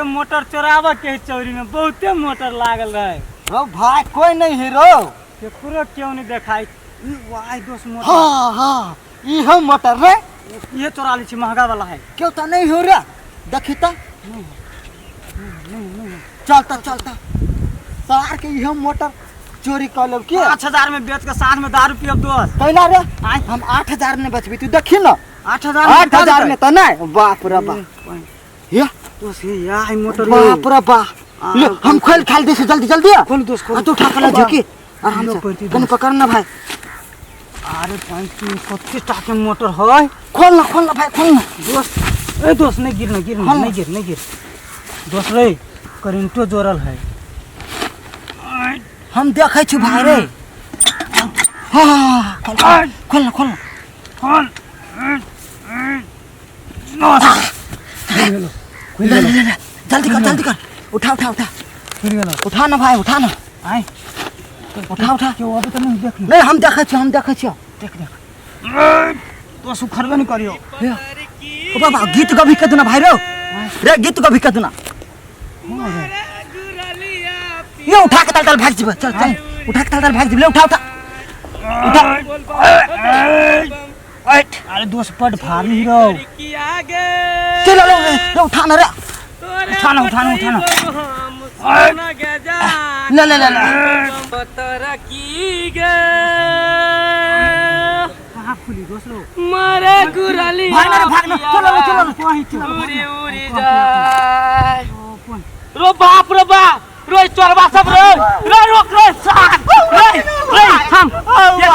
Motor चोरावा के चोरी में बहुते मोटर लागल रहे। रो भाई कोई नहीं हीरो केकरो क्यों नहीं देखाई वाई दोस्त मोटर। हाँ हाँ ये मोटर रे ये चोरा ली छी महंगा वाला है। क्यों तो नहीं हो रहा देखी तो चलता चलता सार के ये मोटर चोरी कर लो के 5000 में बेच के साथ में दारू पियब दोस्त। कहला रे हम 8000 में बचबी तू देखी ना 8000 में तो नहीं बाप रे बाप ये दोस्त ये यार मोटर बाप रे बाप ले हम खोल खाल दे से जल्दी जल्दी खोल दोस्त खोल तू उठा के ला झुकी आराम से कौन पकड़ना भाई। अरे 35 टाके मोटर है। खोल ना भाई खोल ना दोस्त ए दोस्त नहीं गिर नहीं गिर दोस्त रे करेंटो जोरल है। हम देखै छी भाई रे हां खोल जल्दी कर उठा ना भाई उठा ना आए उठा क्यों अभी तो नहीं देख नहीं हम देखै छी देख तो सुखरबे नहीं करियो। ओ बाबा गीत गभी के दुना भाई रे गीत गभी के दुना ये उठा के तल भाग जीव चल उठा के तल भाग जीव ले उठा अरे दोस्त पट भारी हीरो चल ले उठा ना रे उठाना ले कहाँ खुली दोस्त लो मारे गुराली भागना चलो उड़ी जाए रो बाप रो चोरबा सब रो रोक साथ थम ये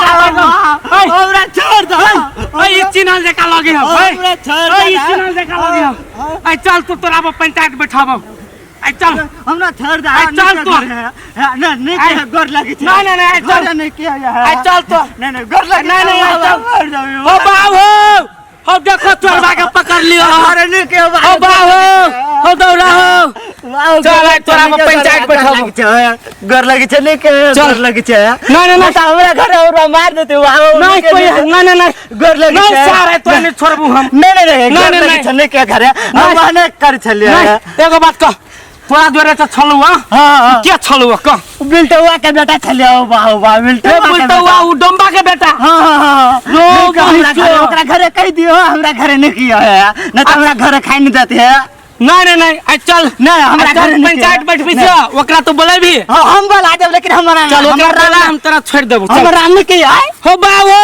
हमरा छोड़ दे ई चिन्हल देखा लगे हम ई चिन्हल देखा लगे हम आई चल तू तोरा पंचायत बैठाबो आई चल हमरा छोड़ दे चल तो नहीं के गोर लगी नहीं चल नहीं किया आई चल तो नहीं गोर लगी नहीं हो बाबू हो देखो चोरबा के पकड़ लियो अरे नहीं के हो बाबू हो दौड़ा हो चल आई तोरा पंचायत बैठाबो गोर लगी छ नहीं के गोर लगी छ नहीं हमरा घर और मार देते नहीं कोई नहीं गोर लगी छ नहीं सारे तो नहीं छोड़बू हम नहीं छ नहीं के घर हम आने कर छलिए एगो बात कह तोरा जोरे से छलुआ हां के छलुआ कह बिल्टुआ के बेटा छलिए वाह बिल्टुआ उ डंबा के बेटा हां रो ओकरा घरे कह दियो हमरा घरे नहीं किया है न तो हमरा घरे खाई नहीं देते है नहीं आई चल नहीं हमरा घर पंचायत बैठ भी ओकरा तो बोले भी हम बोला देब लेकिन हमरा चल ओकरा हम तेरा छोड़ देबो हमरा नहीं के आए हो बाबू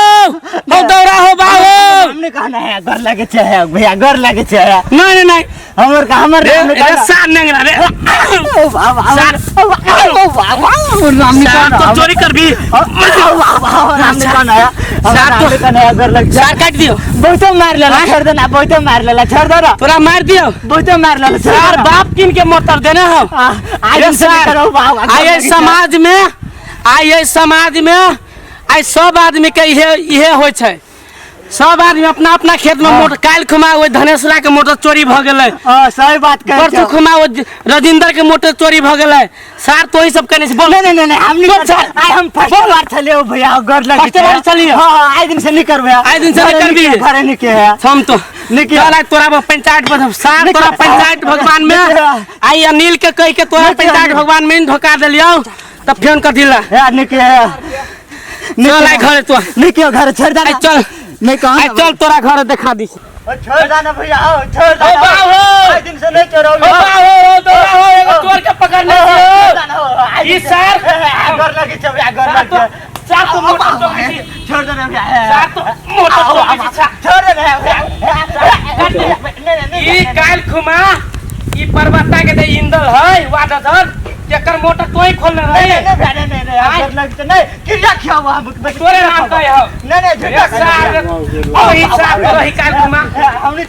हो दौड़ा हो बाबू हमने कहना है घर लगे छे भैया घर लगे छे नहीं हमर का हमर सार नंगरा रे ओ बाबा सार ओ बाबा सार तो चोरी कर भी हमने कहना है सार तो कहना है घर लगे सार काट दियो बहुत मार लेला छोड़ देना बहुत मार लेला छोड़ दो तोरा मार दियो बहुत मार लेला सार बाप किन के मोटर देने हो आइए करो बाबा आइए समाज में आई सब आदमी के इहे होय छै सब आदमी अपना अपना खेत में मोटर काल खुमा ओइ धनेशरा के मोटर चोरी भ गेलै हां सही बात कह परसु खुमा ओ रजिंदर के मोटर चोरी भ गेलै सार तो ही सब कने से बोल नहीं हम नहीं आई हम फर्स्ट बार चले भैया घर लगे फर्स्ट बार चली हां आई दिन से नहीं करबे आई दिन से नहीं करबी घरे नहीं के है हम तो नहीं के चल तोरा पंचायत में सार तोरा पंचायत भगवान में आई अनिल के कह के तोरा पंचायत भगवान में धोखा देलियो तब फोन कर दिला नहीं के चल आई घर तो नहीं के घर छोड़ दे चल नहीं कहां चल तोरा घर दिखा दी छोड़ देना भैया छोड़ दे बाबू आई दिन से नहीं करो बाबू दौड़ा हो एगो चोर के पकड़ने ई सार घर लगे छे घर लगे सार तो मोटर चोरी छोड़ देना सार तो मोटर चोरी छोड़ देना ई काल खुमा ई पर्वता के दे इंदल है वादधर जेकर मोटर तोई खोलने रहे नहीं घर लगे नहीं किया क्या हुआ तोरे नाम कहे हो नहीं सार ओ ई सार रही काल खुमा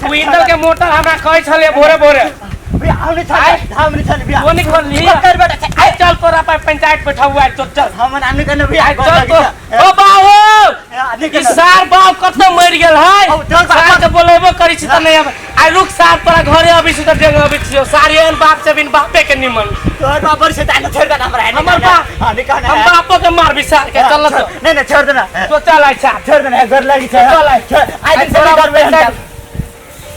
तू इंदल के मोटर हमरा कहि छले भोरे हमने चल भैया वो नहीं खोल ली कर बेटा आई चल तोरा पंचायत बैठाउआ तो चल हम नाम नहीं करने भैया चल तो ओ बाबू ई सार बाप कत मर गेल है सार के बोलेबो करी छी त नहीं आई रुक सार तोरा घरे अभी से त जगह अभी छियो सार एहन बाप से बिन बापे के निमन तोर बापर से ताने छोड़ देना हमरा हमर बाप हां नहीं कहना हम बापो के मार विसार के चल तो नहीं छोड़ देना तो चल आई सार छोड़ देना घर लगी चल आई आई दिन से कर